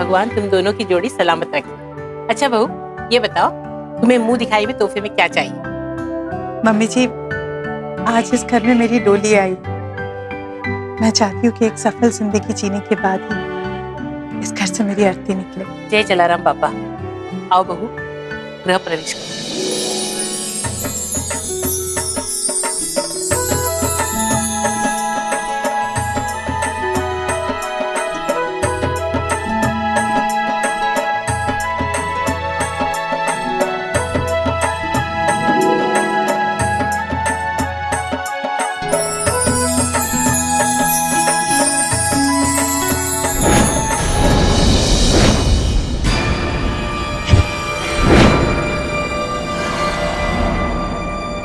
भगवान तुम दोनों की जोड़ी सलामत रखे। अच्छा बहू, ये बताओ तुम्हें मुंह दिखाई में तोहफे में क्या चाहिए? मम्मी जी, आज इस घर में मेरी डोली आई। मैं चाहती हूँ कि एक सफल जिंदगी जीने के बाद ही इस घर से मेरी अर्थी निकले। जय जलाराम पापा। आओ बहू, गृह प्रवेश करो।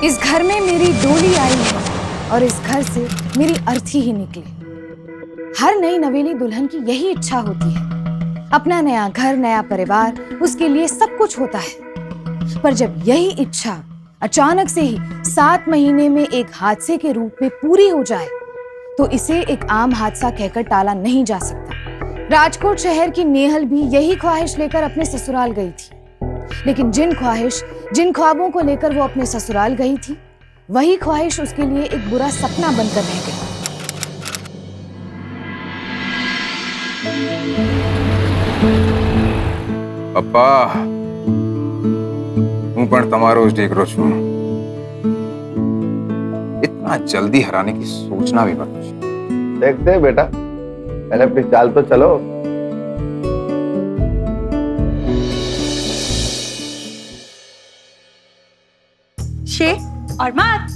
इस घर में मेरी डोली आई है और इस घर से मेरी अर्थी ही निकले। हर नई नवेली दुल्हन की यही इच्छा होती है, अपना नया घर, नया परिवार, उसके लिए सब कुछ होता है। पर जब यही इच्छा अचानक से ही 7 महीने में एक हादसे के रूप में पूरी हो जाए, तो इसे एक आम हादसा कहकर टाला नहीं जा सकता। राजकोट शहर की नेहल भी यही ख्वाहिश लेकर अपने ससुराल गई थी, लेकिन जिन ख्वाबों को लेकर वो अपने ससुराल गई थी, वही ख्वाहिश उसके लिए एक बुरा सपना बनकर रह गई। पप्पा, हूं पण तमारो ज दीकरो छू। इतना जल्दी हराने की सोचना भी मत। देखते हैं बेटा, पहले अपनी चाल तो चलो। और मात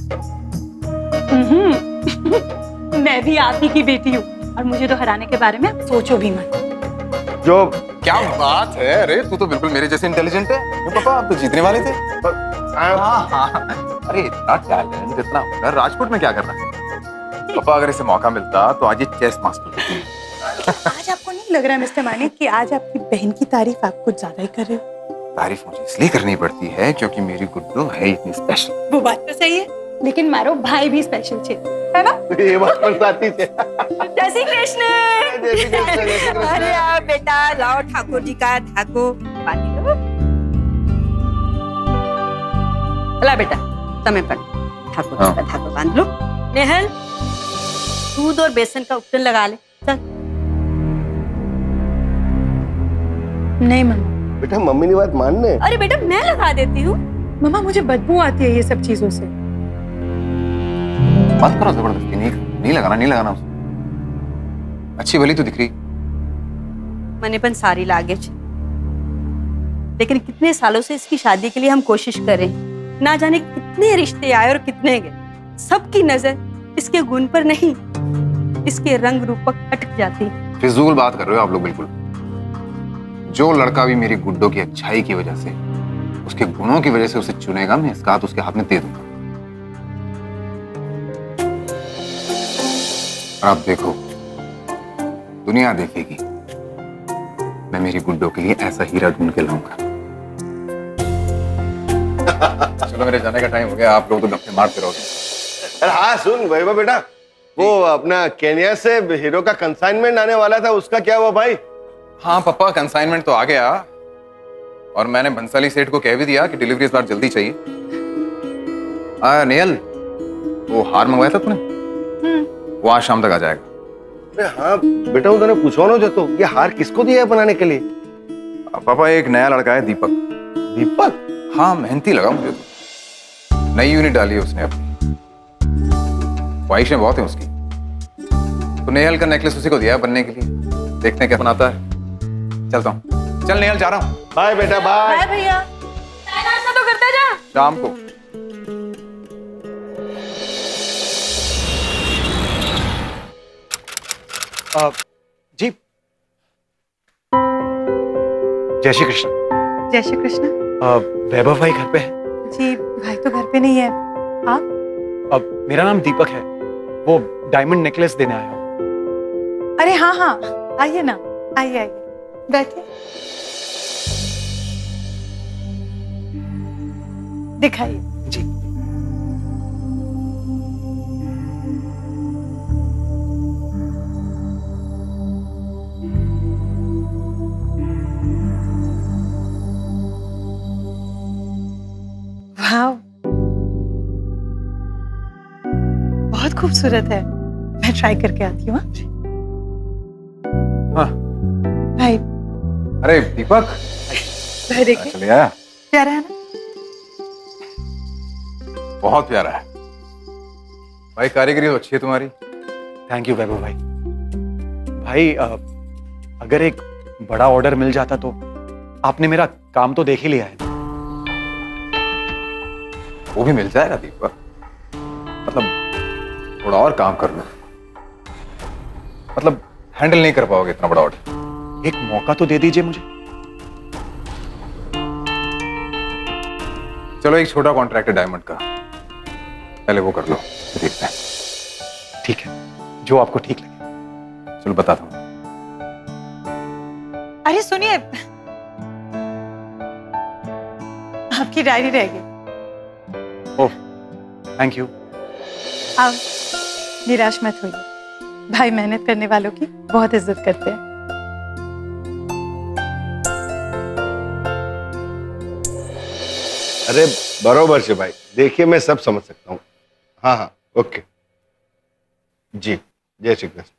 मैं भी आप ही की बेटी हूँ और मुझे तो हराने के बारे में सोचो भी मत। जो क्या बात है, अरे तू तो बिल्कुल मेरे जैसे इंटेलिजेंट है। पापा, आप तो जीतने वाले थे। हाँ। अरे इतना टैलेंट, इतना हुनर, राजकोट में क्या करना है? पापा, अगर इसे मौका मिलता तो आज ये चेस मास्टर। आज आपको नहीं लग रहा मिस्टर मानिक कि आज आपकी बहन की तारीफ आप कुछ ज्यादा ही कर रहे हो? तारीफ मुझे इसलिए करनी पड़ती है क्योंकि मेरी गुड्डू है इतनी स्पेशल। वो बात तो सही है, लेकिन मारो भाई भी स्पेशल छे, है ना? ये बात पर साथी से। जय श्री कृष्ण। अरे आओ बेटा, लाओ ठाकुर जी का ठाकुर पानी लो। ला बेटा, तमें पर ठाकुर जी का ठाकुर बांध लो। नेहल, दूध और बेसन का उपटन लगा ले। चल। नहीं मम्मा। बेटा, मम्मी की बात मानने। अरे बेटा, मैं लगा देती हूँ। मम्मा, मुझे बदबू आती है ये सब चीजों से। मत करो जबरदस्ती, नहीं लगाना उसे। अच्छी भली तो दिख रही। मैंने पण सारी लागे छे, लेकिन कितने सालों से इसकी शादी के लिए हम कोशिश कर रहे हैं। ना जाने कितने रिश्ते आए और कितने गए। सबकी नजर इसके गुण पर नहीं, इसके रंग रूप पर अटक जाती है। फिजूल बात कर रहे हो आप लोग बिल्कुल। जो लड़का भी मेरी गुड्डो की अच्छाई की वजह से, उसके गुणों की वजह से उसे चुनेगा, मैं इसका हाथ उसके हाथ में दे दूंगा। और आप देखो, दुनिया देखेगी, मैं मेरी गुड्डो के लिए ऐसा हीरा ढूंढ के लाऊंगा। चलो, मेरे जाने का टाइम हो गया। आप लोग तो गप्पे मारते रहोगे। अरे हाँ, सुन वैभव बेटा, वो अपना केन्या से हीरो का कंसाइनमेंट आने वाला था, उसका क्या हुआ भाई? हाँ पापा, कंसाइनमेंट तो आ गया और मैंने बंसाली सेठ को कह भी दिया कि डिलीवरी इस बार जल्दी चाहिए। नेहल, वो हार मंगवाया था तूने? वो आज शाम तक आ जाएगा। अरे हाँ बेटा, उन्होंने पूछो ना, जो तो ये हार किसको दिया है बनाने के लिए? पापा, एक नया लड़का है, दीपक। दीपक? हाँ, मेहनती लगा मुझे तो। नई यूनिट डाली है उसने अपनी, ख्वाहिशें बहुत हैं उसकी। तो नेहल का नेकलेस उसी को दिया है बनने के लिए। देखते हैं क्या बनाता है। चलता हूँ। चल नेहल, जा रहा हूँ। बाय बेटा, बाय। बाय भैया। नाश्ता तो करते जा। शाम को। जी, जय श्री कृष्ण। जय श्री कृष्ण। वैभव भाई घर पे है? जी, भाई तो घर पे नहीं है। आप? मेरा नाम दीपक है, वो डायमंड नेकलेस देने आया हूँ। अरे हाँ हाँ, आइए ना, आइए बैठिए। दिखाइए। जी। खूबसूरत है। मैं ट्राई करके आती हूँ। हाँ। भाई अरे दीपक, भाई देखिए, चले आया। प्यारा है ना? बहुत प्यारा है भाई, कारीगरी तो अच्छी है तुम्हारी। थैंक यू वैभव भाई। भाई अगर एक बड़ा ऑर्डर मिल जाता तो आपने मेरा काम तो देख ही लिया है ना। वो भी मिल जाएगा दीपक, मतलब थोड़ा और काम कर लो, मतलब हैंडल नहीं कर पाओगे इतना बड़ा ऑर्डर। एक मौका तो दे दीजिए मुझे। चलो एक छोटा कॉन्ट्रैक्ट है डायमंड का, पहले वो कर लो, देखते हैं। ठीक है, जो आपको ठीक लगे। चलो बताता हूँ। अरे सुनिए, आपकी डायरी रह गई। Oh thank you. आप निराश मत होइए, भाई मेहनत करने वालों की बहुत इज्जत करते हैं। अरे बरोबर से भाई, देखिए मैं सब समझ सकता हूँ। हाँ हाँ ओके जी, जय श्री कृष्ण।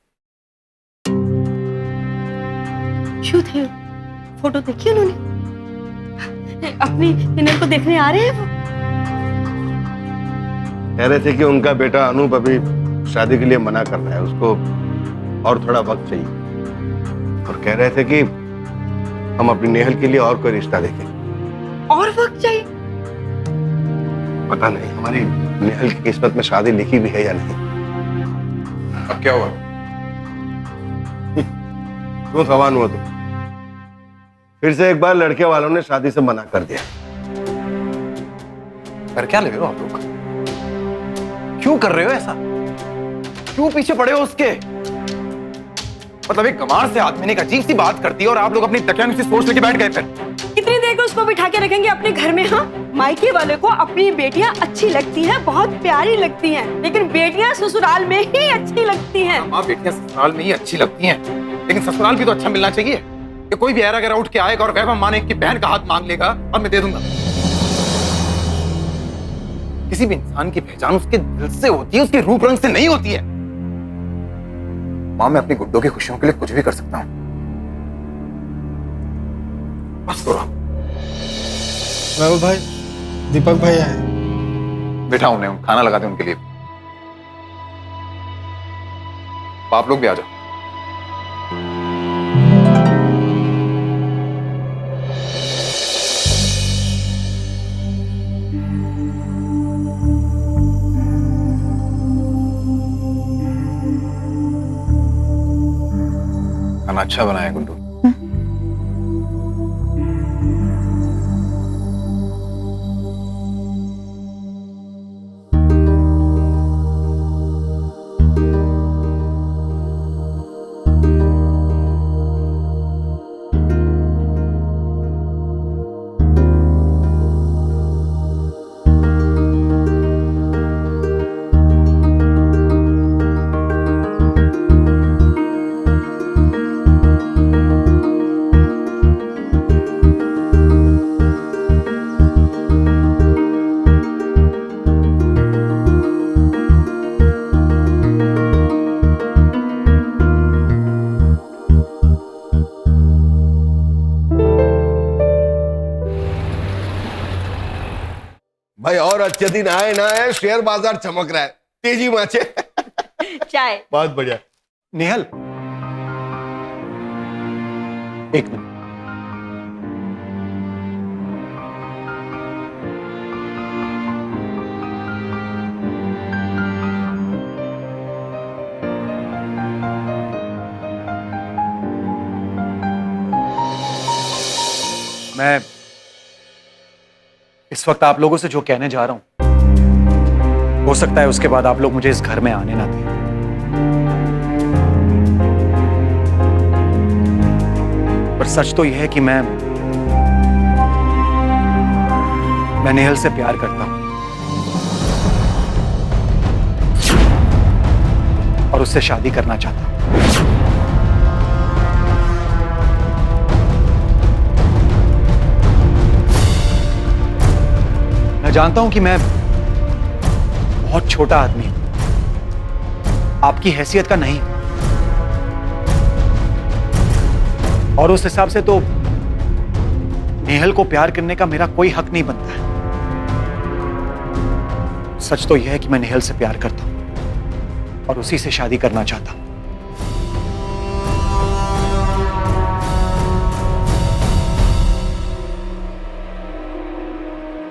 क्यों थे? फोटो देखी उन्होंने? अपनी निनल को देखने आ रहे हैं वो? कह रहे थे कि उनका बेटा अनूप अभी शादी के लिए मना कर रहा है, उसको और थोड़ा वक्त चाहिए, और कह रहे थे कि हम अपनी नेहल के लिए और कोई रिश्ता देखें। और वक्त चाहिए? पता नहीं हमारी नेहल की किस्मत में शादी लिखी भी है या नहीं। अब क्या हुआ? क्यों सवाल हुआ? तो फिर से एक बार लड़के वालों ने शादी से मना कर दिया। कर क्या ले रहे हो आप लोग? क्यों कर रहे हो ऐसा? क्यों पीछे पड़े हो उसके? मतलब एक गंवार से आदमी ने एक अजीब सी बात कर दी और आप लोग अपनी तकियानुसी सोच लेके बैठ गए। फिर कितनी देर को उसको बिठा के रखेंगे अपने घर में? हाँ, मायके वाले को अपनी बेटियां अच्छी लगती हैं, बहुत प्यारी लगती हैं, लेकिन बेटियां ससुराल में ही अच्छी लगती हैं। माँ बेटियां ससुराल में ही अच्छी लगती हैं, लेकिन ससुराल भी तो अच्छा मिलना चाहिए कि कोई भी ऐरा गैरा उठ के आएगा और वैभव माने की बहन का हाथ मांग लेगा और मैं दे दूंगा। किसी भी इंसान की पहचान उसके दिल से होती है, उसके रूप रंग से नहीं होती है। माँ, मैं अपनी गुड्डों की खुशियों के लिए कुछ भी कर सकता हूँ। बस करो। वैभव भाई, दीपक भाई आए। बिठा उन्हें, खाना लगा दे उनके लिए। आप लोग भी आ जाओ। खाना अच्छा बनाया गुड्डू। भाई और अच्छे दिन आए ना आए, शेयर बाजार चमक रहा है, तेजी माचे। चाय। बहुत बढ़िया। नेहल, एक मिनट। मैं इस वक्त आप लोगों से जो कहने जा रहा हूं, हो सकता है उसके बाद आप लोग मुझे इस घर में आने ना दें। पर सच तो यह है कि मैं नेहल से प्यार करता हूं और उससे शादी करना चाहता हूं। मैं जानता हूं कि मैं बहुत छोटा आदमी हूं, आपकी हैसियत का नहीं, और उस हिसाब से तो नेहल को प्यार करने का मेरा कोई हक नहीं बनता है। सच तो यह है कि मैं नेहल से प्यार करता हूं और उसी से शादी करना चाहता हूं।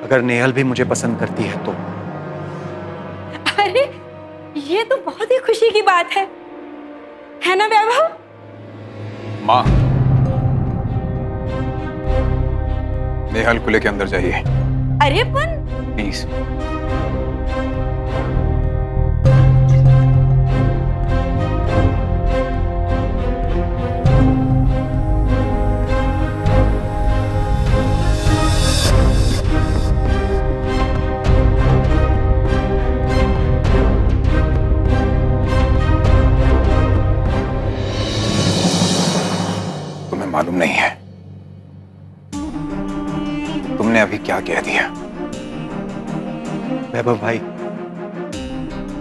अगर नेहल भी मुझे पसंद करती है तो अरे ये तो बहुत ही खुशी की बात है ना वैभव? माँ, नेहल को लेके अंदर जाइए अरे पण प्लीज। तुम्हें मालूम नहीं है तुमने अभी क्या कह दिया। वैभव भाई,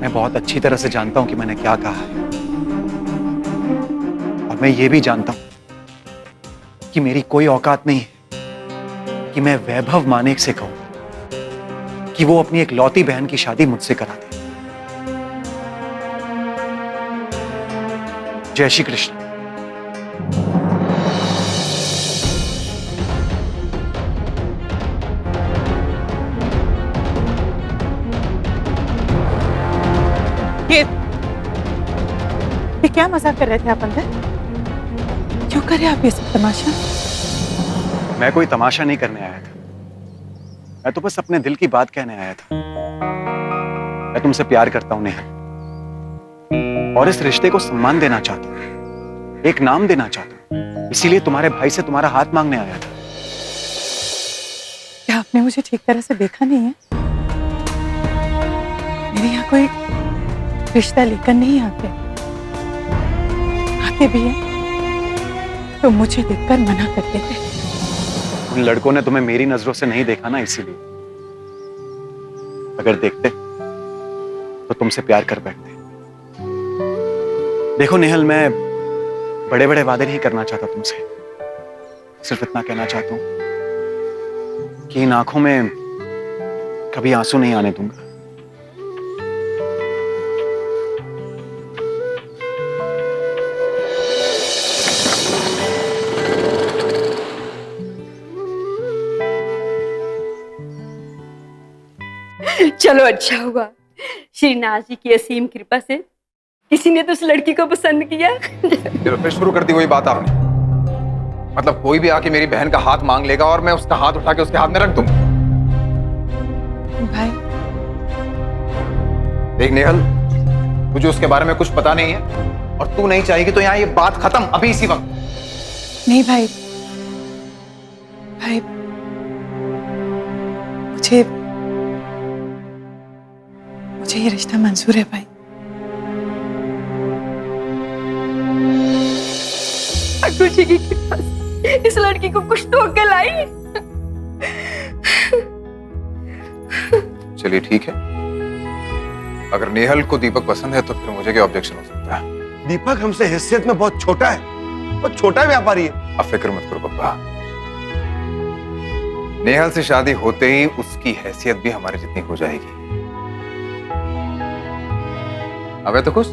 मैं बहुत अच्छी तरह से जानता हूं कि मैंने क्या कहा है, और मैं ये भी जानता हूं कि मेरी कोई औकात नहीं है कि मैं वैभव मानेक से कहूं कि वो अपनी एक लौती बहन की शादी मुझसे करा दे। जय श्री कृष्ण। ये क्या मजाक कर रहे थे आप अंदर? क्यों कर रहे आप ये सब तमाशा? मैं कोई तमाशा नहीं करने आया था, मैं तो बस अपने दिल की बात कहने आया था। मैं तुमसे प्यार करता हूं नेहा, और इस रिश्ते को सम्मान देना चाहता हूं, एक नाम देना चाहता हूं, इसीलिए तुम्हारे भाई से तुम्हारा हाथ मांगने आया था। क्या आपने मुझे ठीक तरह से देखा नहीं है? मेरे यहाँ कोई रिश्ता लेकर नहीं आते, आते भी हैं तो मुझे देखकर मना कर देते। उन लड़कों ने तुम्हें मेरी नजरों से नहीं देखा ना, इसीलिए। अगर देखते तो तुमसे प्यार कर बैठते। देखो नेहल, मैं बड़े बड़े वादे नहीं करना चाहता तुमसे, सिर्फ इतना कहना चाहता हूं कि इन आंखों में कभी आंसू नहीं आने दूंगा। चलो अच्छा हुआ, श्रीनाथ जी की असीम कृपा से किसी ने तो उस लड़की को पसंद किया। चलो फिर शुरू कर दी वही बात आपने। मतलब कोई भी आके मेरी बहन का हाथ मांग लेगा और मैं उसका हाथ उठा के उसके हाथ में रख दूंगा। भाई देख नेहल, तुझे उसके बारे में कुछ पता नहीं है और तू नहीं चाहेगी तो यहाँ ये बात खत्म, अभी इसी वक्त। नहीं भाई, भाई मुझे ये रिश्ता मंजूर है भाई। ठाकुर जी की कृपा से इस लड़की को कुछ तो अक्ल आई। चलिए ठीक है, अगर नेहल को दीपक पसंद है तो फिर मुझे क्या ऑब्जेक्शन हो सकता है। दीपक हमसे हैसियत में बहुत छोटा है, बहुत छोटा व्यापारी है। अब फिक्र मत करो पप्पा, नेहल से शादी होते ही उसकी हैसियत भी हमारे जितनी हो जाएगी। अब है तो खुश?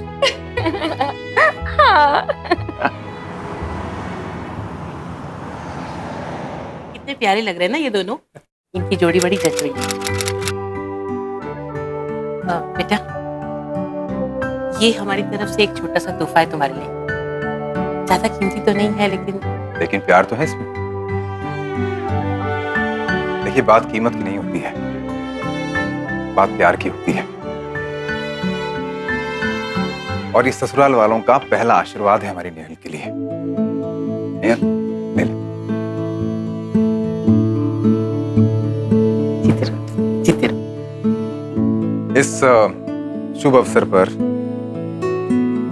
हाँ। कितने प्यारे लग रहे हैं ना ये दोनों, इनकी जोड़ी बड़ी जच रही है। बेटा, ये हमारी तरफ से एक छोटा सा तोहफा है तुम्हारे लिए। ज्यादा कीमती तो नहीं है, लेकिन प्यार तो है इसमें। देखिए, बात कीमत की नहीं होती है, बात प्यार की होती है। और इस ससुराल वालों का पहला आशीर्वाद है हमारी नेहल के लिए। नेहल, नेहल। जीते रहो। इस शुभ अवसर पर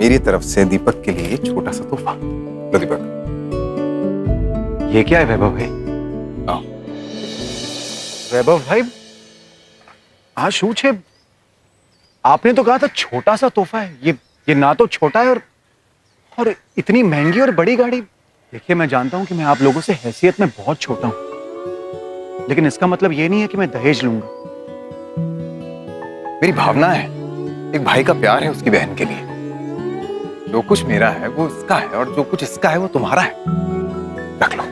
मेरी तरफ से दीपक के लिए छोटा सा तोहफा। लो दीपक। ये क्या है वैभव भाई? आओ। वैभव भाई, आज શું છે? आपने तो कहा था छोटा सा तोहफा है, ये ये ना तो छोटा है और इतनी महंगी और बड़ी गाड़ी। देखिए, मैं जानता हूं कि मैं आप लोगों से हैसियत में बहुत छोटा हूं, लेकिन इसका मतलब ये नहीं है कि मैं दहेज लूंगा। मेरी भावना है, एक भाई का प्यार है उसकी बहन के लिए। जो कुछ मेरा है वो इसका है और जो कुछ इसका है वो तुम्हारा है। रख लो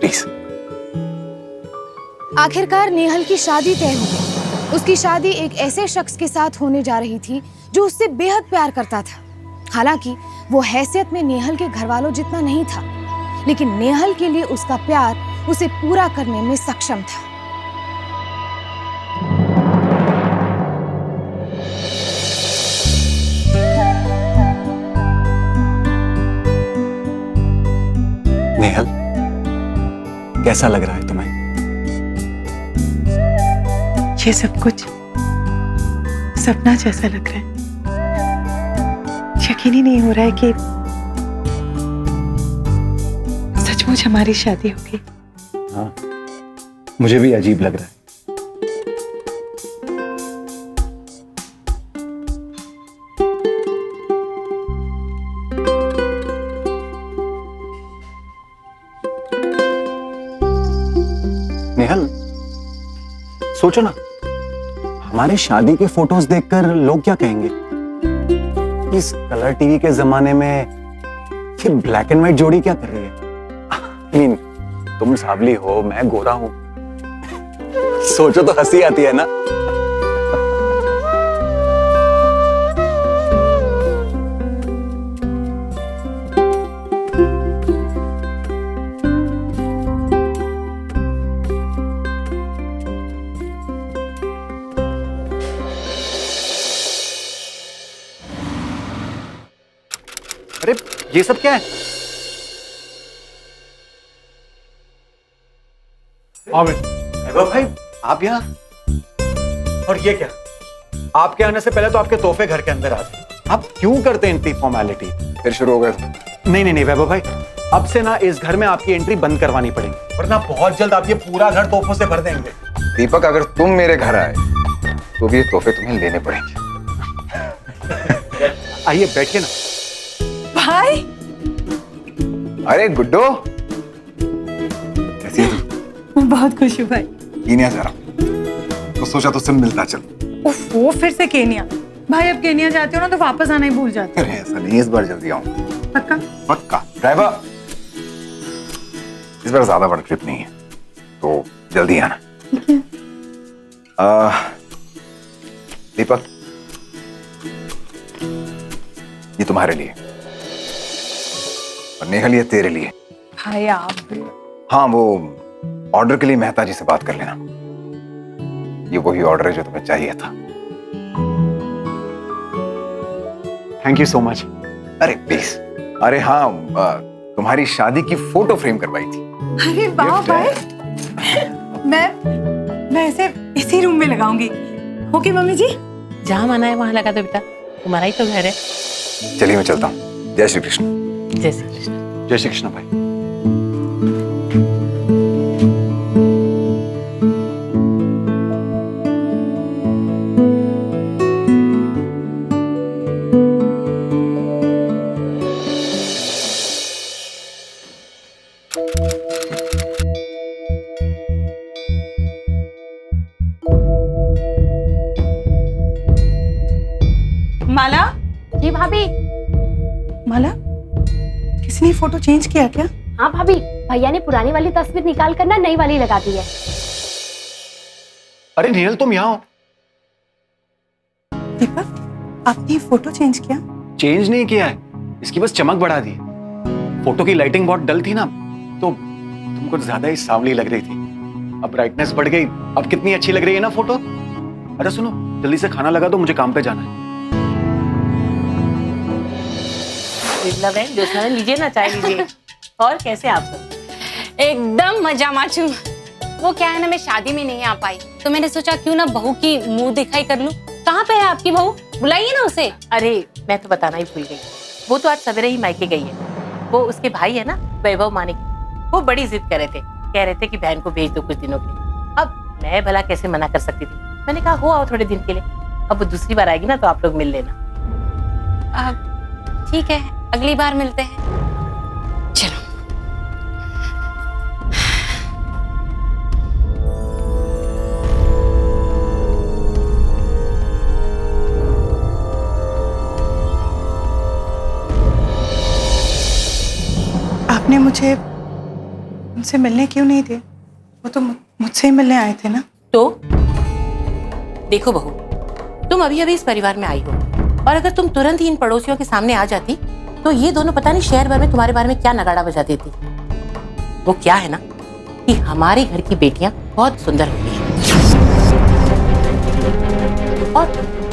प्लीज। आखिरकार नेहल की शादी तय हो गई। उसकी शादी एक ऐसे शख्स के साथ होने जा रही थी जो उससे बेहद प्यार करता था। हालांकि वो हैसियत में नेहल के घर वालों जितना नहीं था, लेकिन नेहल के लिए उसका प्यार उसे पूरा करने में सक्षम था। नेहल, कैसा लग रहा है तुम्हें? ये सब कुछ सपना जैसा लग रहा है। यकीन ही नहीं हो रहा है कि सचमुच हमारी शादी होगी। हाँ, मुझे भी अजीब लग रहा है। नेहल, सोचो ना, हमारी शादी के फोटोज देखकर लोग क्या कहेंगे? इस कलर टीवी के जमाने में ये ब्लैक एंड व्हाइट जोड़ी क्या कर रही है? I mean, तुम सावली हो, मैं गोरा हूं। सोचो तो हंसी आती है ना। अरे ये सब क्या है? वैभव भाई, आप यहाँ? और ये क्या? आपके आने से पहले तो आपके तोहफे घर के अंदर आते। आप क्यों करते हैं इतनी फॉर्मेलिटी? फिर शुरू हो गए तुम। नहीं वैभव भाई, अब से ना इस घर में आपकी एंट्री बंद करवानी पड़ेगी, वरना बहुत जल्द आप ये पूरा घर तोहफों से भर देंगे। दीपक, अगर तुम मेरे घर आए तो भी ये तोहफे तुम्हें लेने पड़ेंगे। आइए बैठिए ना। भाई, अरे गुड्डो, कैसी है तू? मैं बहुत खुश हूँ भाई। कीनिया जा रहा हूँ तो सोचा तुझसे मिलता चल। उफ, वो फिर से केनिया? भाई, अब केनिया जाते हो ना तो वापस आना ही भूल जाते अरे ऐसा नहीं, इस बार जल्दी आऊँ। हो। पक्का? पक्का। ड्राइवर, इस बार ज्यादा बड़ा ट्रिप नहीं है तो जल्दी आना। ठीक है। दीपक, ये तुम्हारे लिए और नेहल ये तेरे लिए। भाई आप भी। हाँ, वो ऑर्डर के लिए मेहता जी से बात कर लेना। ये वही ऑर्डर है जो तुम्हें चाहिए था। Thank you so much. अरे प्लीज। अरे हाँ, तुम्हारी शादी की फोटो फ्रेम करवाई थी। अरे वाह गिफ्ट है। भाई, मैं इसे इसी रूम में लगाऊंगी। ओके मम्मी जी? जहाँ माना है वहां लगा दो बेटा, तुम्हारा ही तो घर है। चलिए मैं चलता हूँ। जय श्री कृष्ण। जय श्री कृष्ण। जय श्री कृष्ण भाई। माला? जी भाभी। माला, किसी ने फोटो चेंज किया क्या? हाँ भाभी, भैया ने पुरानी वाली तस्वीर निकाल कर ना नई वाली लगा दी है। अरे नेहल, तुम यहाँ हो? दीपक, आपने ये फोटो चेंज किया? चेंज नहीं किया है, इसकी बस चमक बढ़ा दी है। फोटो की लाइटिंग बहुत डल थी ना, तो तुम कुछ ज्यादा ही सांवली लग रही थी। अब ब्राइटनेस बढ़ गई, अब कितनी अच्छी लग रही है ना फोटो। अरे सुनो, जल्दी से खाना लगा दो, मुझे काम पे जाना है। बिरला बहन, जोशना बहन, लीजिए ना, चाय लीजिए। और कैसे आप सब? एकदम मजा माचू। वो क्या है ना, मैं शादी में नहीं आ पाई तो मैंने सोचा क्यों ना बहू की मुंह दिखाई कर लूं। कहाँ पे है आपकी बहू? बुलाइए ना उसे। अरे मैं तो बताना ही भूल गई, वो तो आज सवेरे ही मायके गई है। वो उसके भाई है ना, वैभव मानिक, वो बड़ी जिद कर रहे थे, कह रहे थे कि बहन को भेज दो कुछ दिनों के लिए। अब मैं भला कैसे मना कर सकती थी। मैंने कहा हो आओ थोड़े दिन के लिए। अब वो दूसरी बार आएगी ना तो आप लोग मिल लेना। ठीक है, अगली बार मिलते हैं। चलो। आपने मुझे उनसे मिलने क्यों नहीं दिए? वो तो मुझसे ही मिलने आए थे ना। तो देखो बहू, तुम अभी अभी इस परिवार में आई हो, और अगर तुम तुरंत ही इन पड़ोसियों के सामने आ जाती तो ये दोनों पता नहीं शहर भर में तुम्हारे बारे में क्या नगाड़ा बजा देती। वो क्या है ना कि हमारे घर की बेटियां बहुत सुंदर होती हैं, और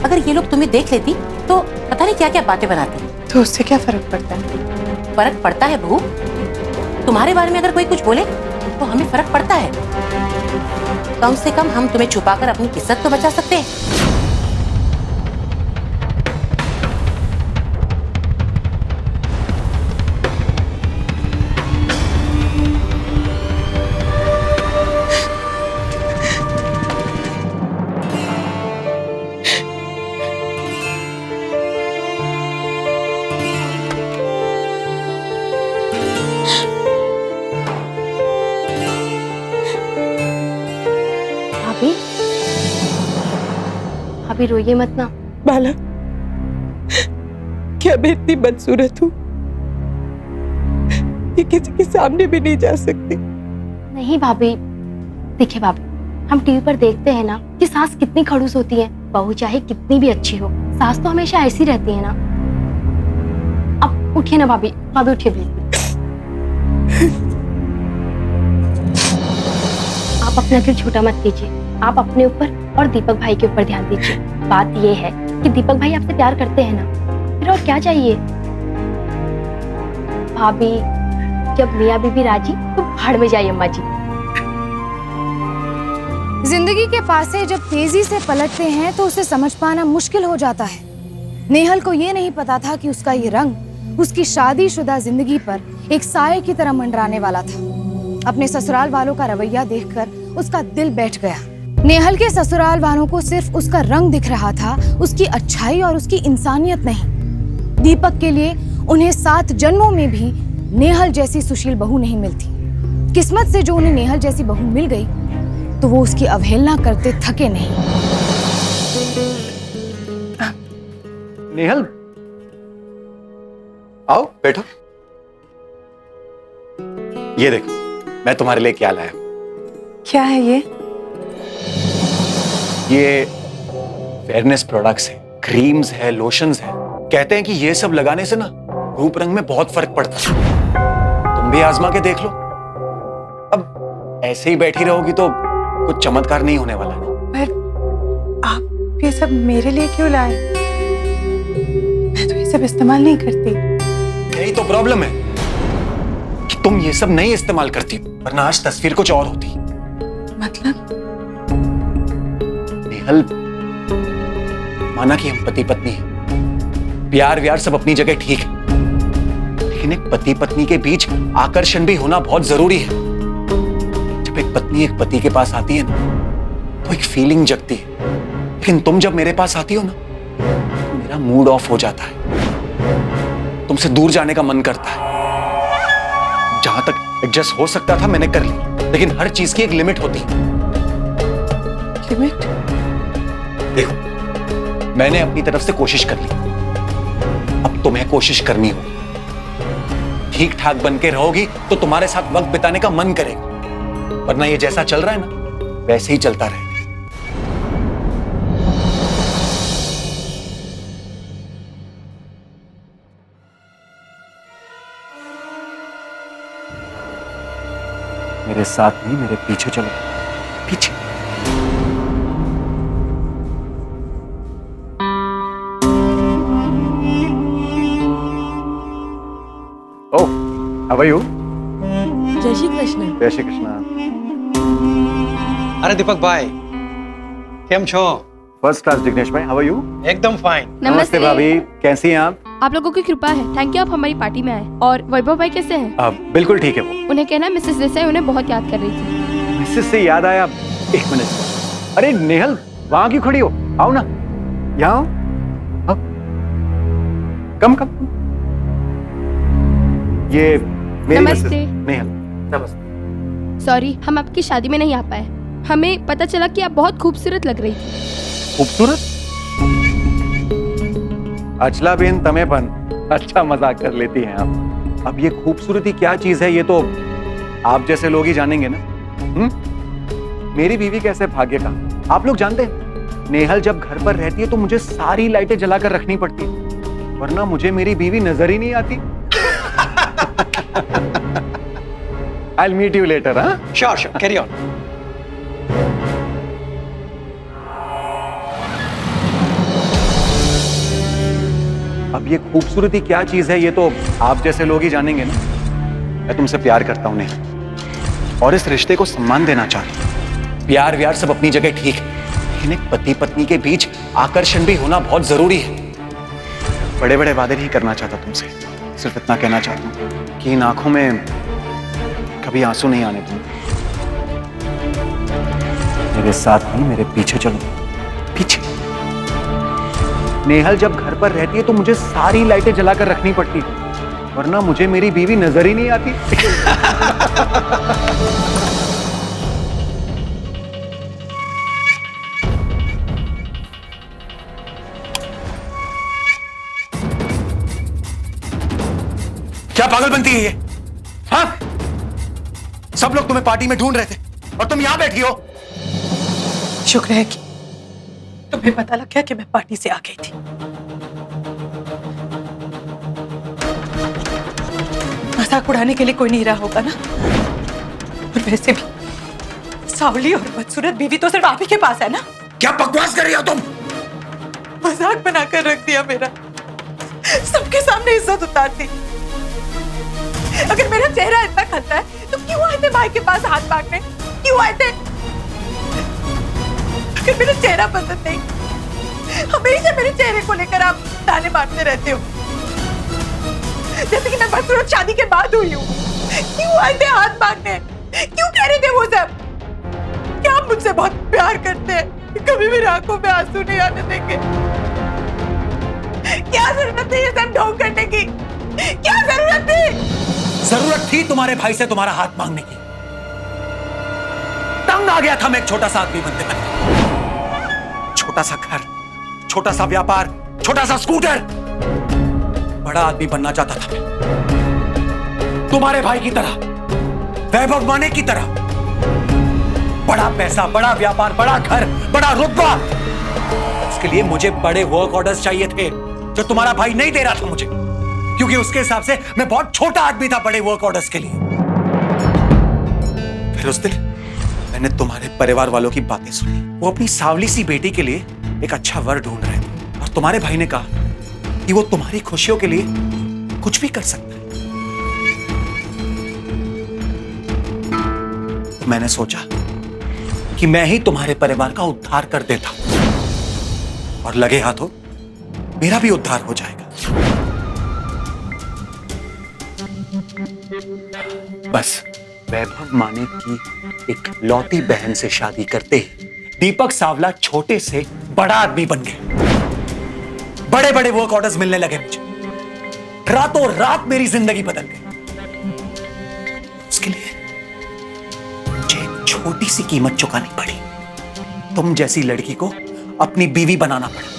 अगर ये लोग तुम्हें देख लेती तो पता नहीं क्या क्या बातें बनाती। तो उससे क्या फर्क पड़ता है? फर्क पड़ता है बहू, तुम्हारे बारे में अगर कोई कुछ बोले तो हमें फर्क पड़ता है। कम से कम हम तुम्हें छुपाकर अपनी इज्जत तो बचा सकते हैं। भाभी, भाभी रोइए मत ना। बाला, क्या मैं इतनी बदसूरत हूँ कि किसी के सामने भी नहीं जा सकती? नहीं भाभी, देखिए भाभी, हम टीवी पर देखते हैं ना कि सास कितनी खड़ूस होती है। बहू चाहे कितनी भी अच्छी हो, सास तो हमेशा ऐसी रहती है ना। अब उठिए ना भाभी, भाभी उठिए प्लीज। आप अपना दिल छोटा मत कीजिए, आप अपने ऊपर और दीपक भाई के ऊपर ध्यान दीजिए। बात ये है कि दीपक भाई आपसे प्यार करते हैं ना, फिर और क्या चाहिए। भाभी, जब मियाँ बीबी राजी तो भाड़ में जाइए अम्मा जी। जिंदगी के पासे जब तेजी से पलटते हैं तो उसे समझ पाना मुश्किल हो जाता है। नेहल को ये नहीं पता था कि उसका ये रंग उसकी शादीशुदा जिंदगी पर एक साये की तरह मंडराने वाला था। अपने ससुराल वालों का रवैया देखकर उसका दिल बैठ गया। नेहल के ससुराल वालों को सिर्फ उसका रंग दिख रहा था, उसकी अच्छाई और उसकी इंसानियत नहीं। दीपक के लिए उन्हें 7 जन्मों में भी नेहल जैसी सुशील बहू नहीं मिलती। किस्मत से जो उन्हें नेहल जैसी बहू मिल गई तो वो उसकी अवहेलना करते थके नहीं। नेहल, आओ बैठो। ये देखो, मैं तुम्हारे लिए क्या लाया। क्या है ये? ये फेयरनेस प्रोडक्ट्स है, क्रीम्स है, लोशंस है। कहते हैं कि ये सब लगाने से ना रूप रंग में बहुत फर्क पड़ता है। तुम भी आजमा के देख लो। अब ऐसे ही बैठी रहोगी तो कुछ चमत्कार नहीं होने वाला है। पर आप ये सब मेरे लिए क्यों लाए? मैं तो ये सब इस्तेमाल नहीं करती। यही तो प्रॉब्लम है कि तुम ये सब नहीं इस्तेमाल करती, वरना आज तस्वीर कुछ और होती। मतलब? नेहल, माना कि हम पति पत्नी हैं, प्यार व्यार सब अपनी जगह ठीक है, लेकिन एक पति पत्नी के बीच आकर्षण भी होना बहुत जरूरी है। जब एक पत्नी एक पति के पास आती है ना तो एक फीलिंग जगती है, लेकिन तुम जब मेरे पास आती हो ना तो मेरा मूड ऑफ हो जाता है। तुमसे दूर जाने का मन करता है। जहां तक एडजस्ट हो सकता था मैंने कर ली, लेकिन हर चीज की एक लिमिट होती है। लिमिट? देखो, मैंने अपनी तरफ से कोशिश कर ली, अब तुम्हें कोशिश करनी होगी। ठीक ठाक बन के रहोगी तो तुम्हारे साथ वक्त बिताने का मन करेगा, वरना ये जैसा चल रहा है ना वैसे ही चलता रहेगा। मेरे साथ नहीं, मेरे पीछे चलो, पीछे। Oh, how are you? जय श्री कृष्ण। जय श्री कृष्णा। अरे दीपक भाई, केम छो? फर्स्ट क्लास जिग्नेश भाई, हाउ आर यू? एकदम फाइन। नमस्ते भाभी, कैसी हैं आप लोगों की कृपा है, थैंक यू, आप हमारी पार्टी में आए। और वैभव भाई कैसे हैं? बिल्कुल ठीक है वो। उन्हें कहना मिसेस देसाई उन्हें बहुत याद कर रही थी। मिसेस से याद आया, एक मिनट। अरे नेहल, वहां क्यों खड़ी हो? आओ ना, यहाँ आओ। कम कम। ये मेरी नमस्ते। नेहल। नमस्ते। सॉरी, हम आपकी शादी में नहीं आ पाए। हमें पता चला कि आप बहुत खूबसूरत लग रही थी। खूबसूरत? अचला बेन तमे बन अच्छा मजाक कर लेती हैं आप। अब ये खूबसूरती क्या चीज है ये तो आप जैसे लोग ही जानेंगे ना। मेरी बीवी कैसे भाग्य का आप लोग जानते हैं। नेहल जब घर पर रहती है तो मुझे सारी लाइटें जलाकर रखनी पड़ती है, वरना मुझे मेरी बीवी नजर ही नहीं आती। I'll meet you later, हाँ? Sure, sure. Carry on. अब ये खूबसूरती क्या चीज है ये तो आप जैसे लोग ही जानेंगे ना। मैं तुमसे प्यार करता हूं नेहा, और इस रिश्ते को सम्मान देना चाहता हूं। प्यार व्यार सब अपनी जगह ठीक है, लेकिन एक पति पत्नी के बीच आकर्षण भी होना बहुत जरूरी है। बड़े बड़े वादे नहीं करना चाहता तुमसे, सिर्फ इतना कहना चाहता हूं कि इन आंखों में कभी आंसू नहीं आने दूंगा। मेरे साथ नहीं, मेरे पीछे चलो, पीछे। नेहल जब घर पर रहती है तो मुझे सारी लाइटें जलाकर रखनी पड़ती है, वरना मुझे मेरी बीवी नजर ही नहीं आती। क्या पागलपंती है ये? हाँ? सब लोग तुम्हें पार्टी में ढूंढ रहे थे और तुम यहां बैठी हो। शुक्र है कि तुम्हें पता लग गया कि मैं पार्टी से आ गई थी। मजाक उड़ाने के लिए कोई नहीं रहा होगा ना। और वैसे भी सावली और बदसूरत बीवी तो सिर्फ आप ही के पास है ना। क्या बकवास कर रही हो तुम? मजाक बनाकर रख दिया मेरा, सबके सामने इज्जत उतारती। अगर मेरा चेहरा इतना खलता है तो क्यों आए थे भाई के पास हाथ मांगने? क्यों आए थे? अगर मेरा चेहरा पसंद नहीं, हमेशा मेरे चेहरे को लेकर आप ताने मारते रहते हो, जैसे कि मैं बदसूरत शादी के बाद हुई हूँ। क्यों आए थे हाथ मांगने? क्यों कह रहे थे वो सब? क्या आप मुझसे बहुत प्यार करते हैं? कभी मेरी आंखों में आंसू नहीं आने देंगे? क्या जरूरत थी ये सब ढोंग करने की? क्या जरूरत थी? जरूरत थी तुम्हारे भाई से तुम्हारा हाथ मांगने की। तंग आ गया था मैं एक छोटा सा आदमी बनते बने। छोटा सा घर, छोटा सा व्यापार, छोटा सा स्कूटर। बड़ा आदमी बनना चाहता था मैं, तुम्हारे भाई की तरह, वैभव माने की तरह। बड़ा पैसा, बड़ा व्यापार, बड़ा घर, बड़ा रुतबा। उसके लिए मुझे बड़े वर्क ऑर्डर्स चाहिए थे जो तुम्हारा भाई नहीं दे रहा था मुझे, क्योंकि उसके हिसाब से मैं बहुत छोटा आदमी था बड़े वर्क ऑर्डर्स के लिए। फिर उस दिन मैंने तुम्हारे परिवार वालों की बातें सुनी। वो अपनी सावली सी बेटी के लिए एक अच्छा वर ढूंढ रहे थे, और तुम्हारे भाई ने कहा कि वो तुम्हारी खुशियों के लिए कुछ भी कर सकता है। तो मैंने सोचा कि मैं ही तुम्हारे परिवार का उद्धार कर देता, और लगे हाथों मेरा भी उद्धार हो जाएगा। बस वैभव माने की एक लौती बहन से शादी करते ही दीपक सावला छोटे से बड़ा आदमी बन गए। बड़े बड़े वर्क ऑर्डर्स मिलने लगे मुझे, रातों रात मेरी जिंदगी बदल गई। उसके लिए मुझे एक छोटी सी कीमत चुकानी पड़ी। तुम जैसी लड़की को अपनी बीवी बनाना पड़ा।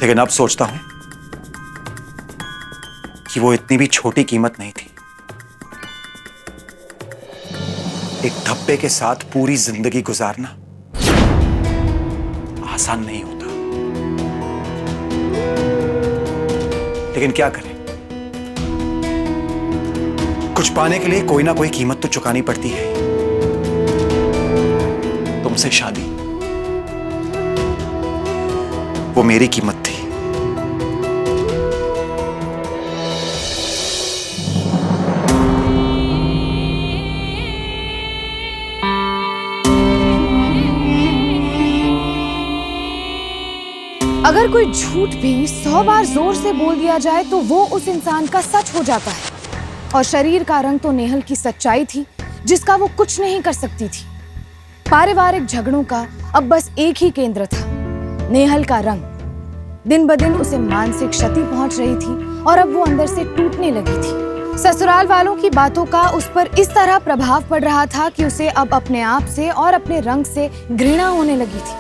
लेकिन अब सोचता हूं कि वो इतनी भी छोटी कीमत नहीं थी। एक धब्बे के साथ पूरी जिंदगी गुजारना आसान नहीं होता, लेकिन क्या करें, कुछ पाने के लिए कोई ना कोई कीमत तो चुकानी पड़ती है। तुमसे शादी वो मेरी कीमत थी। अगर कोई झूठ भी 100 बार जोर से बोल दिया जाए तो वो उस इंसान का सच हो जाता है। और शरीर का रंग तो नेहल की सच्चाई थी जिसका वो कुछ नहीं कर सकती थी। पारिवारिक झगड़ों का अब बस एक ही केंद्र था, नेहल का रंग। दिन ब दिन उसे मानसिक क्षति पहुंच रही थी और अब वो अंदर से टूटने लगी थी। ससुराल वालों की बातों का उस पर इस तरह प्रभाव पड़ रहा था कि उसे अब अपने आप से और अपने रंग से घृणा होने लगी थी।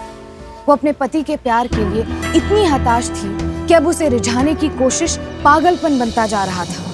वो अपने पति के प्यार के लिए इतनी हताश थी कि अब उसे रिझाने की कोशिश पागलपन बनता जा रहा था।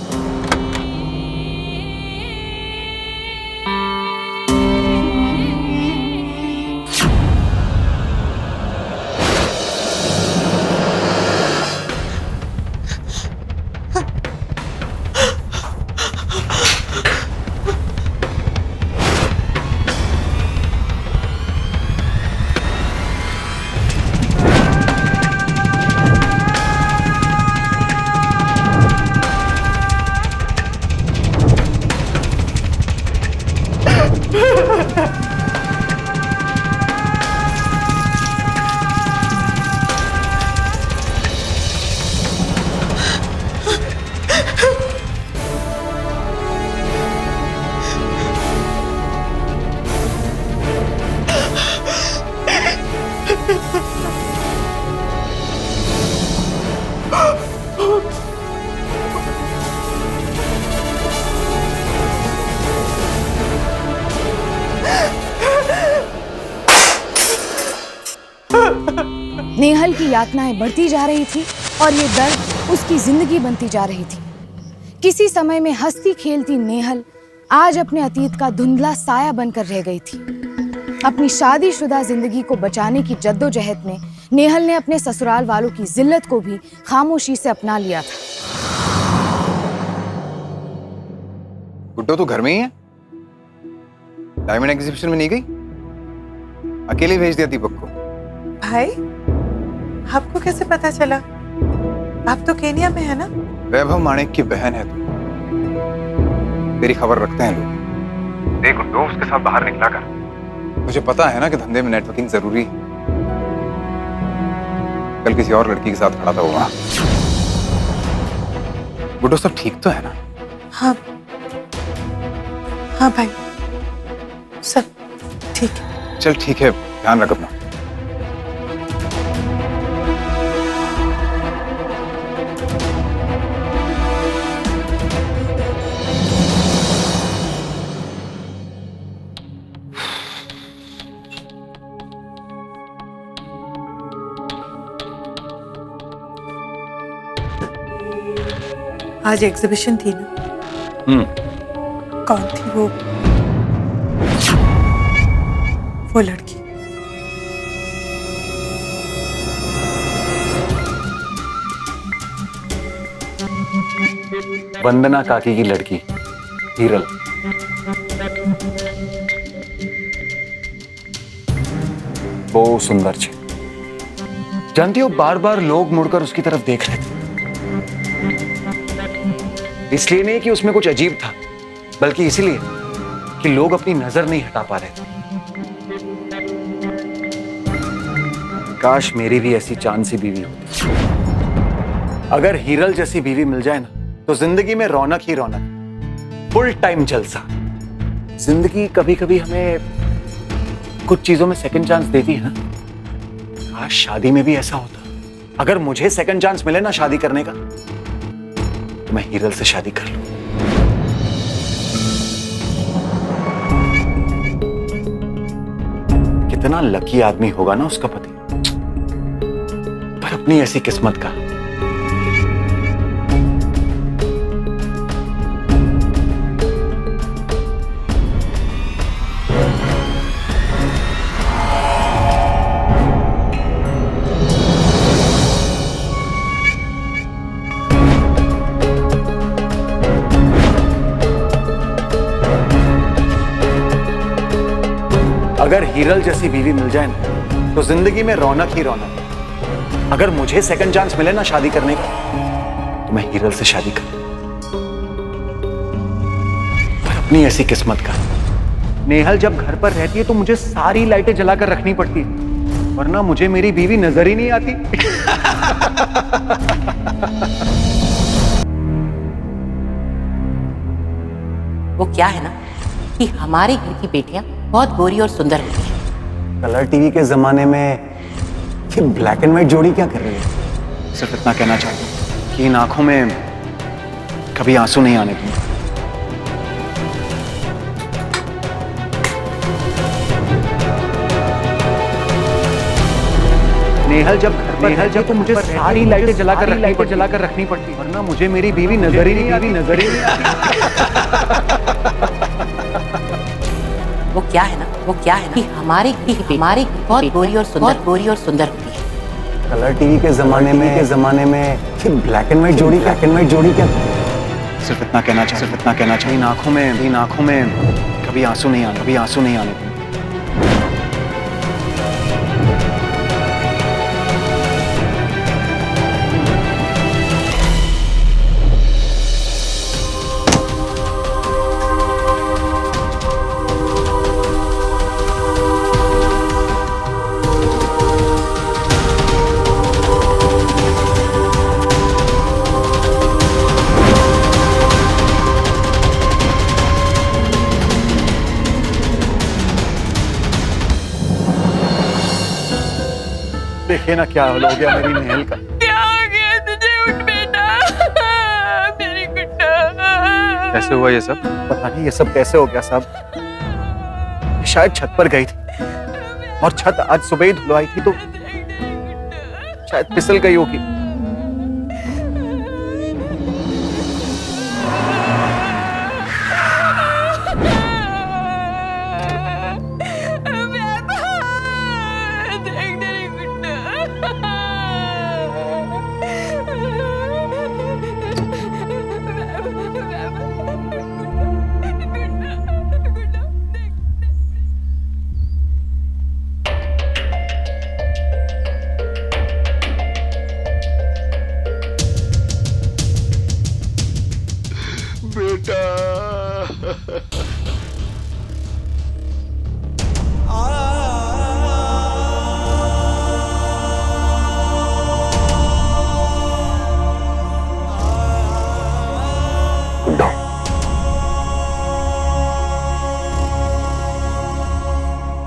नेहल की यातनाएं बढ़ती जा रही थी और ये दर्द उसकी जिंदगी बनती जा रही थी। किसी समय में हंसती खेलती नेहल आज अपने अतीत का धुंधला साया बनकर रह गई थी। अपनी शादीशुदा जिंदगी को बचाने की जद्दोजहद में नेहल ने अपने ससुराल वालों की जिल्लत को भी खामोशी से अपना लिया था। गुड्डो तू घर में ही है? डायमंड एग्जीबिशन में नहीं गई? अकेले भेज दिया दीपक को। भाई, आपको कैसे पता चला? आप तो केनिया में है ना? वैभव माणिक की बहन है तू। तेरी खबर रखते हैं लोग। देख गुड्डो, उसके साथ बाहर निकला कर। मुझे पता है ना कि धंधे में नेटवर्किंग जरूरी है। कल किसी और लड़की के साथ खड़ा था वो वहां। गुड्डो सब ठीक तो है ना? हाँ हाँ भाई, सब ठीक है। चल ठीक है, ध्यान रख अपना। आज एग्जीबिशन थी ना? कौन थी वो लड़की? वंदना काकी की लड़की हीरल। वो सुंदर छे। जानती हो, बार बार लोग मुड़कर उसकी तरफ देख रहे थे। इसलिए नहीं कि उसमें कुछ अजीब था, बल्कि इसलिए कि लोग अपनी नजर नहीं हटा पा रहे थे। काश मेरी भी ऐसी चांद सी बीवी होती। अगर हीरल जैसी बीवी मिल जाए ना, तो जिंदगी में रौनक ही रौनक, फुल टाइम जलसा। जिंदगी कभी कभी हमें कुछ चीजों में सेकंड चांस देती है ना। काश शादी में भी ऐसा होता। अगर मुझे सेकंड चांस मिले ना शादी करने का, मैं हीरल से शादी कर लूं। कितना लकी आदमी होगा ना उसका पति, पर अपनी ऐसी किस्मत का। अगर हीरल जैसी बीवी मिल जाए ना, तो जिंदगी में रौनक ही रौनक। अगर मुझे सेकंड चांस मिले ना शादी करने का, तो मैं हीरल से शादी करूं। पर अपनी ऐसी किस्मत का। नेहल जब घर पर रहती है तो मुझे सारी लाइटें जलाकर रखनी पड़ती है, वरना मुझे मेरी बीवी नजर ही नहीं आती। वो क्या है ना कि हमारे घर की बेटियां बहुत गोरी और सुंदर होती हैं, कलर टीवी के जमाने में ये ब्लैक एंड व्हाइट जोड़ी क्या कर रही है? सिर्फ इतना कहना चाहता हूँ कि इन आंखों में कभी आंसू नहीं आने दूंगा। नेहल जब तो मुझे सारी लाइटें जलाकर रखनी पड़ती, वरना मुझे मेरी बीवी नजर ही नहीं आती। वो क्या है ना कि हमारी बहुत गोरी और सुंदर होती है। कलर टीवी के जमाने में ये ब्लैक एंड व्हाइट जोड़ी क्या? सिर्फ इतना कहना चाहता हूँ इन आंखों में कभी आंसू नहीं आने दूंगा। देखिए ना क्या हाल हो गया मेरी नेहल का। क्या हो गया तुझे? उठ बेटा, मेरी गुड्डा। कैसे हुआ ये सब? पता नहीं ये सब कैसे हो गया साहब। शायद छत पर गई थी और छत आज सुबह ही धुलवाई थी तो शायद फिसल गई होगी।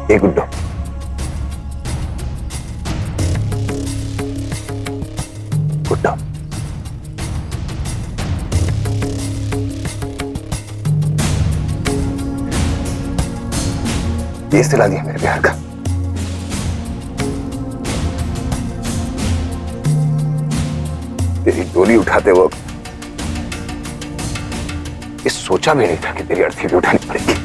ए गुड्डो, गुड्डो, ये सिला दिया मेरे प्यार का। तेरी डोली उठाते वक्त ये सोचा भी नहीं था कि तेरी अर्थी भी उठानी पड़ेगी।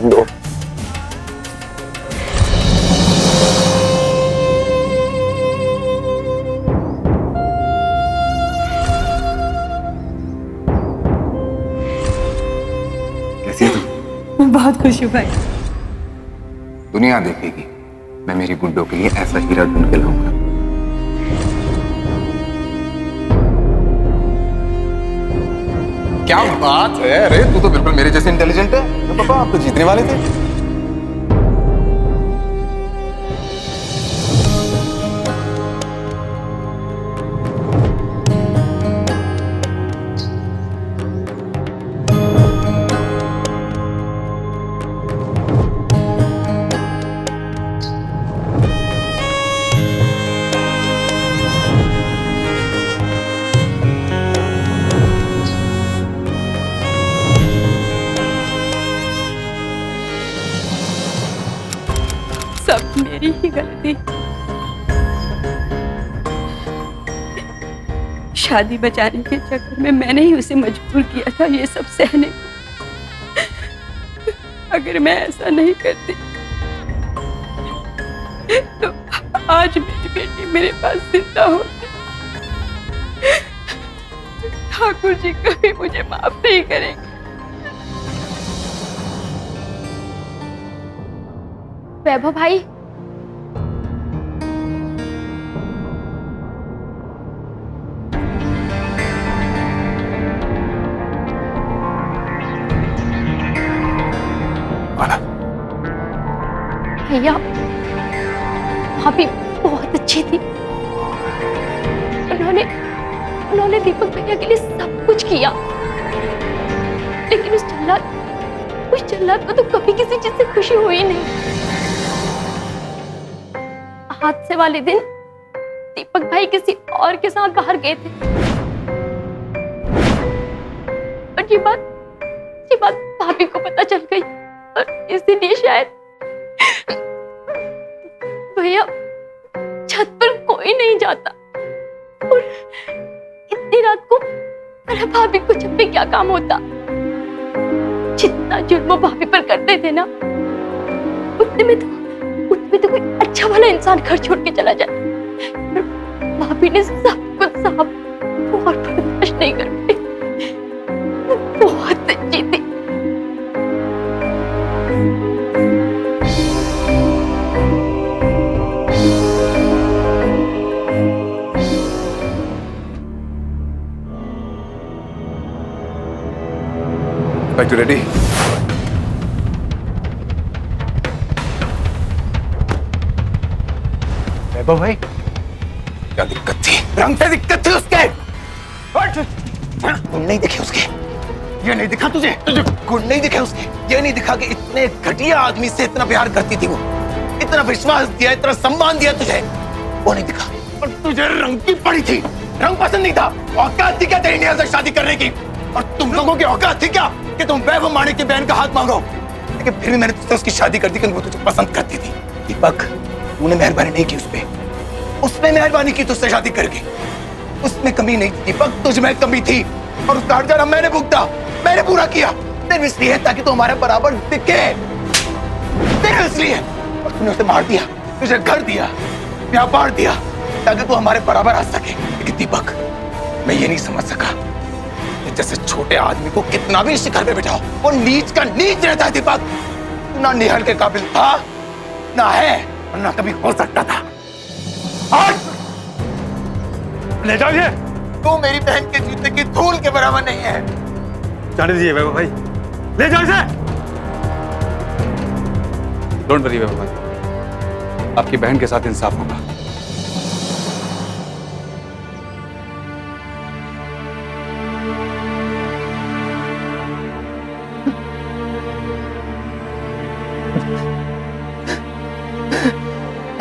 लो कैसी है तुम? बहुत खुश हूँ भाई। दुनिया देखेगी मैं मेरी गुड्डो के लिए ऐसा हीरा ढूंढ के लाऊंगा। क्या बात है? अरे तू तो बिल्कुल मेरे जैसे इंटेलिजेंट है। तो पापा आप तो जीतने वाले थे। सब मेरी ही गलती। शादी बचाने के चक्कर में मैंने ही उसे मजबूर किया था ये सब सहने को। अगर मैं ऐसा नहीं करती तो आज मेरी बेटी मेरे पास जिंदा होती। ठाकुर जी कभी मुझे माफ नहीं करेंगे। वैभव भाई, भैया भाभी बहुत अच्छी थी। उन्होंने दीपक भैया के लिए सब कुछ किया, लेकिन उस जल्लाद को तो कभी किसी चीज से खुशी हुई नहीं। हादसे वाले दिन दीपक भाई किसी और के साथ बाहर गए थे और ये बात भाभी को पता चल गई और इसीलिए शायद भैया छत पर कोई नहीं जाता और इतनी रात को मेरा भाभी को जब भी क्या काम होता, जितना जुल्म वो भाभी पर करते थे ना, उतने में तो कोई अच्छा वाला इंसान घर छोड़ के चला जाए। भाभी ने सब कुछ साफ और बर्दाश्त नहीं कर पाई। बहुत अच्छी थी। Back to ready? वैभव भाई, क्या दिक्कत थी? रंग से दिक्कत थी उसके। गुण नहीं दिखे उसके। ये नहीं दिखा तुझे गुण नहीं दिखे उसके। ये नहीं दिखा कि इतने घटिया आदमी से इतना प्यार करती थी वो, इतना विश्वास दिया, इतना सम्मान दिया तुझे, वो नहीं दिखा। और तुझे रंग की पड़ी थी, रंग पसंद नहीं था। औकात थी क्या तेरी नेहा से शादी करने की? और तुम लोगों की औकात थी क्या कि तुम वैभव माणिक की बहन का हाथ मांगो? लेकिन फिर भी मैंने तुझसे उसकी शादी कर दी क्योंकि वो तुझे पसंद करती थी। दीपक, तूने मेहरबानी नहीं की उसने मेहरबानी की तुझसे शादी करके। उसमें कमी नहीं थी दीपक, तुझ में कमी थी और उसका हर्जाना मैंने भुगता, मैंने पूरा किया। सिर्फ इसलिए ताकि तू हमारे बराबर दिखे, सिर्फ इसलिए। और तूने उसे मार दिया, तुझे घर दिया, व्यापार दिया ताकि तू हमारे बराबर आ सके। लेकिन दीपक, मैं ये नहीं समझ सका कि जैसे छोटे आदमी को कितना भी शिखर पे बिठाओ, वो नीच का नीच रहता है। दीपक, तू ना निहल के काबिल था, ना है और ना कभी हो सकता था। ले जाओ ये। तू मेरी बहन के जूते की धूल के बराबर नहीं है। जाने दीजिए वैभव भाई, ले जाओ इसे। डोंट वरी वैभव भाई, आपकी बहन के साथ इंसाफ होगा।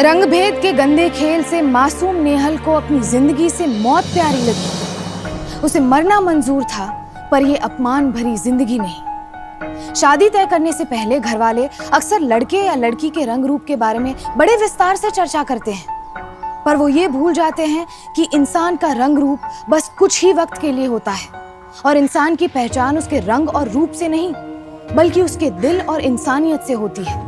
रंगभेद के गंदे खेल से मासूम नेहल को अपनी जिंदगी से मौत प्यारी लगी। उसे मरना मंजूर था, पर यह अपमान भरी जिंदगी नहीं। शादी तय करने से पहले घरवाले अक्सर लड़के या लड़की के रंग रूप के बारे में बड़े विस्तार से चर्चा करते हैं, पर वो ये भूल जाते हैं कि इंसान का रंग रूप बस कुछ ही वक्त के लिए होता है और इंसान की पहचान उसके रंग और रूप से नहीं, बल्कि उसके दिल और इंसानियत से होती है।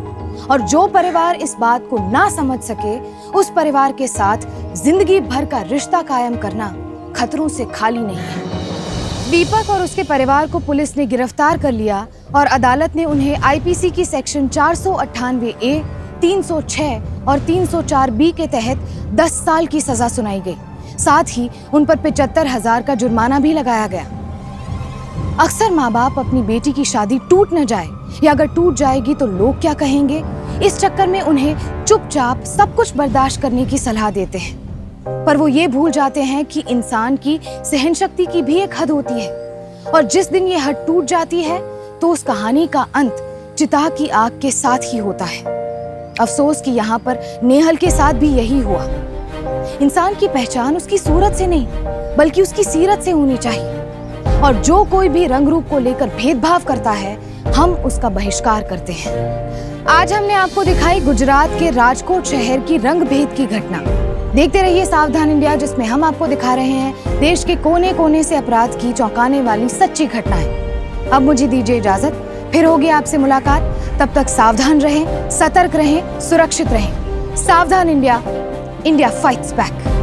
और जो परिवार इस बात को ना समझ सके, उस परिवार के साथ जिंदगी भर का रिश्ता कायम करना खतरों से खाली नहीं है। दीपक और उसके परिवार को पुलिस ने गिरफ्तार कर लिया और अदालत ने उन्हें आईपीसी की सेक्शन 498A, 306 और 304B के तहत 10 साल की सजा सुनाई गई। साथ ही उन पर 75,000 का जुर्माना भी लगाया गया। अक्सर माँ बाप अपनी बेटी की शादी टूट न जाए या अगर टूट जाएगी तो लोग क्या कहेंगे, इस चक्कर में उन्हें चुपचाप सब कुछ बर्दाश्त करने की सलाह देते हैं। पर वो ये भूल जाते हैं कि इंसान की सहन शक्ति की भी एक हद होती है और जिस दिन ये हद टूट जाती है तो उस कहानी का अंत चिता की आग के साथ ही होता है। अफसोस कि यहाँ पर नेहल के साथ भी यही हुआ। इंसान की पहचान उसकी सूरत से नहीं बल्कि उसकी सीरत से होनी चाहिए और जो कोई भी रंग रूप को लेकर भेदभाव करता है, हम उसका बहिष्कार करते हैं। आज हमने आपको दिखाई गुजरात के राजकोट शहर की रंग भेद की घटना। देखते रहिए सावधान इंडिया, जिसमें हम आपको दिखा रहे हैं देश के कोने कोने से अपराध की चौंकाने वाली सच्ची घटनाएं। अब मुझे दीजिए इजाजत, फिर होगी आपसे मुलाकात। तब तक सावधान रहें, सतर्क रहें, सुरक्षित रहें। सावधान इंडिया, इंडिया फाइट्स बैक।